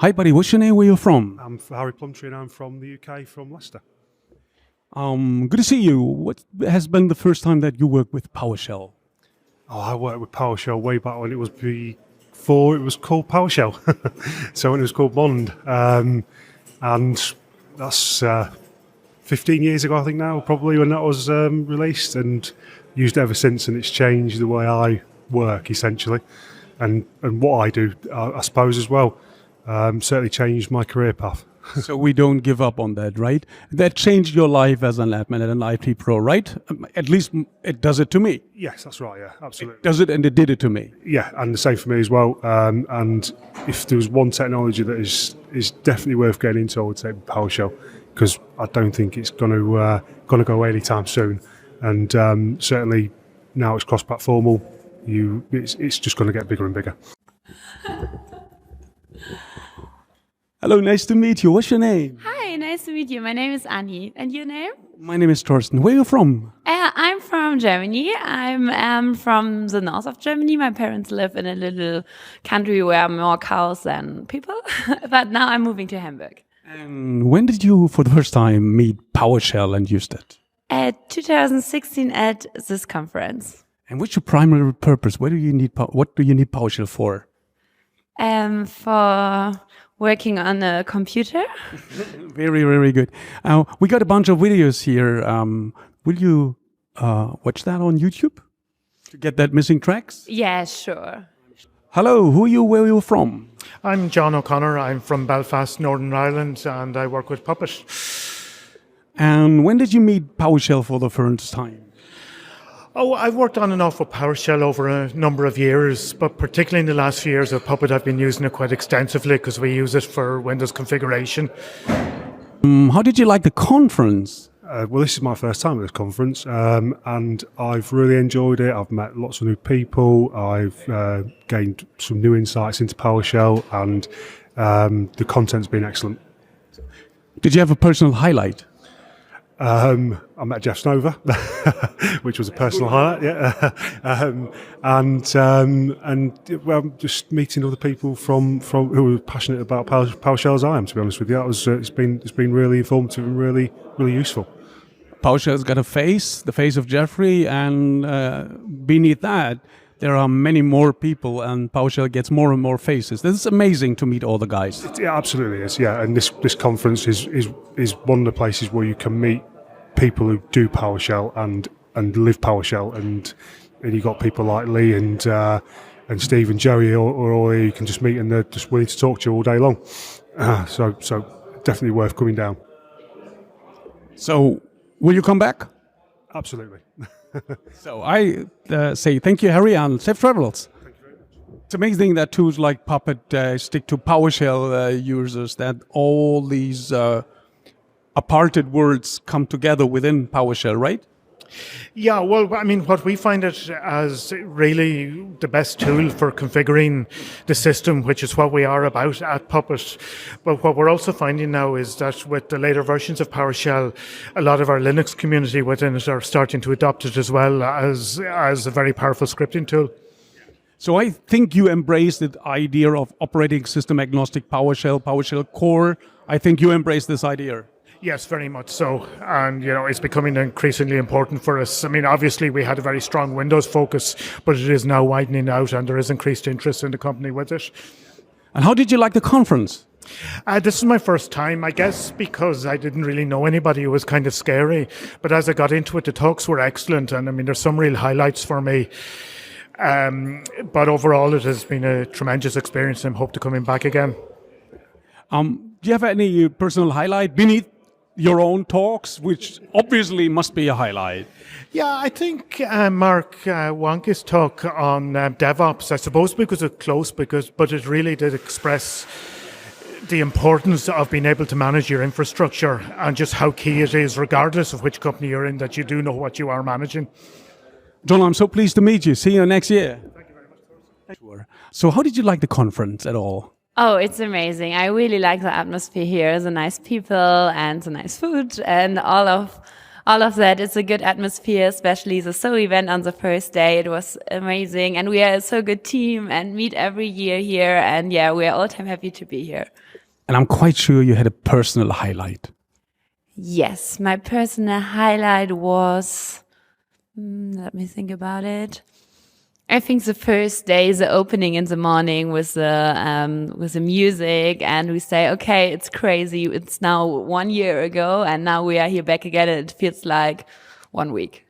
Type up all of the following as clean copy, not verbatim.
Hi, buddy. What's your name? Where you from? I'm Harry Plumtree and I'm from the UK, from Leicester. Good to see you. What has been the first time that you worked with PowerShell? Oh, I worked with PowerShell way back when it was before it was called PowerShell. So when it was called Bond. And that's 15 years ago, I think now, probably, when that was released, and used it ever since, and it's changed the way I work, essentially, and what I do, I suppose, as well. Certainly changed my career path. So we don't give up on that, right? That changed your life as an admin and an IT pro, right? At least it does it to me. Yes, that's right, yeah, absolutely. It does it, and it did it to me. Yeah, and the same for me as well. And if there was one technology that is definitely worth getting into, I would say PowerShell, because I don't think it's going to go away anytime soon. And certainly now it's cross-platformal, it's just going to get bigger and bigger. Hello, nice to meet you. What's your name? Hi, nice to meet you. My name is Annie. And your name? My name is Thorsten. Where are you from? I'm from Germany. I'm from the north of Germany. My parents live in a little country where are more cows than people. But now I'm moving to Hamburg. And when did you, for the first time, meet PowerShell and used it? At 2016 at this conference. And what's your primary purpose? What do you need PowerShell for? For working on a computer. Very, very good. We got a bunch of videos here. Will you watch that on YouTube to get that missing tracks? Yeah, sure. Hello, who are you? Where are you from? I'm John O'Connor. I'm from Belfast, Northern Ireland, and I work with Puppet. And when did you meet PowerShell for the first time? Oh, I've worked on and off with PowerShell over a number of years, but particularly in the last few years with Puppet, I've been using it quite extensively because we use it for Windows configuration. How did you like the conference? Well, this is my first time at this conference, and I've really enjoyed it. I've met lots of new people. I've gained some new insights into PowerShell, and the content's been excellent. Did you have a personal highlight? I met Jeff Snover, which was a personal highlight, yeah. Well, just meeting other people from who are passionate about PowerShell as I am. To be honest with you, it's been really informative and really useful. PowerShell's got a face, the face of Jeffrey, and beneath that, there are many more people, and PowerShell gets more and more faces. This is amazing to meet all the guys. It absolutely is, yeah. And this conference is one of the places where you can meet people who do PowerShell and live PowerShell, and you got people like Lee and Steve and Joey, or all you can just meet, and they're just willing to talk to you all day long. So definitely worth coming down. So, will you come back? Absolutely. So I say thank you, Harry, and safe travels. Thank you very much. It's amazing that tools like Puppet stick to PowerShell users, that all these aparted words come together within PowerShell, right? Yeah, well, I mean, what we find it as really the best tool for configuring the system, which is what we are about at Puppet. But what we're also finding now is that with the later versions of PowerShell, a lot of our Linux community within it are starting to adopt it as well as a very powerful scripting tool. So I think you embrace the idea of operating system agnostic PowerShell core. I think you embrace this idea. Yes, very much so. And, it's becoming increasingly important for us. I mean, obviously, we had a very strong Windows focus, but it is now widening out, and there is increased interest in the company with it. And how did you like the conference? This is my first time, I guess, because I didn't really know anybody. It was kind of scary. But as I got into it, the talks were excellent. And, I mean, there's some real highlights for me. But overall, it has been a tremendous experience, and I hope to coming back again. Do you have any personal highlight beneath your own talks, which obviously must be a highlight? Yeah, I think Mark Wanke's talk on DevOps, I suppose because it's close, but it really did express the importance of being able to manage your infrastructure and just how key it is, regardless of which company you're in, that you do know what you are managing. John, I'm so pleased to meet you. See you next year. Thank you very much. Sure. So how did you like the conference at all? Oh, it's amazing. I really like the atmosphere here, the nice people and the nice food and all of that. It's a good atmosphere, especially the SO event on the first day. It was amazing. And we are a so good team and meet every year here. And yeah, we are all time happy to be here. And I'm quite sure you had a personal highlight. Yes, my personal highlight was, let me think about it. I think the first day, the opening in the morning with the music, and we say, okay, it's crazy. It's now 1 year ago, and now we are here back again, and it feels like 1 week.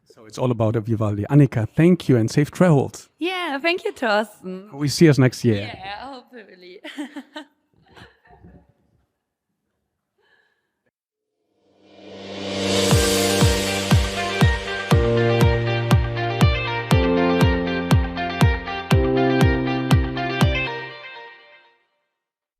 So it's all about Vivaldi. Annika, thank you and safe travels. Yeah, thank you, Thorsten. We see us next year. Yeah, hopefully.